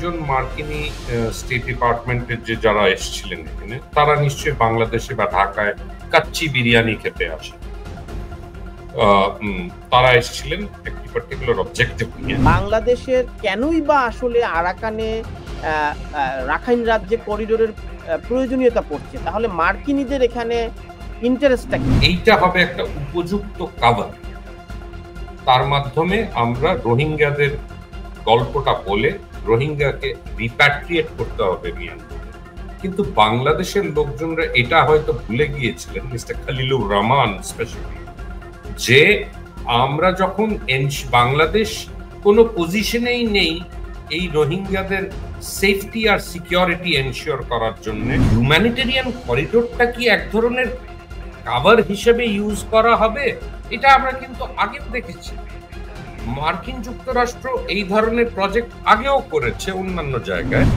কয়েকজন মার্কিনী স্টেট ডিপার্টমেন্টের যারা এসেছিলেন এখানে, তারা নিশ্চয়ই বাংলাদেশে বা ঢাকায় কাচ্চি বিরিয়ানি খেতে আসে। তারা এসেছিলেন একটি পার্টিকুলার অবজেক্টিভ নিয়ে। বাংলাদেশের কেনই বা আসলে আরাকানে রাখাইন রাজ্যে করিডোরের প্রয়োজনীয়তা পড়ছে, তাহলে মার্কিনীদের এখানে ইন্টারেস্টটা কি? এইটা হবে একটা উপযুক্ত কাভার, তার মাধ্যমে আমরা রোহিঙ্গাদের গল্পটা বলে রোহিঙ্গাকে রিপ্যাট্রিয়েট করতে হবে মিয়ানমারে। কিন্তু বাংলাদেশের লোকজনরা এটা হয়তো ভুলে গিয়েছিলেন, মিস্টার খলিলুর রহমান স্পেশালি, যে আমরা যখন বাংলাদেশ কোনো পজিশনেই নেই এই রোহিঙ্গাদের সেফটি আর সিকিউরিটি এনশিওর করার জন্য, হিউম্যানিটেরিয়ান করিডোরটা কি এক ধরনের কাভার হিসেবে ইউজ করা হবে? এটা আমরা কিন্তু আগেও দেখেছি। মার্কিন যুক্তরাষ্ট্র এই ধরনের প্রজেক্ট আগেও করেছে অন্যান্য জায়গায়।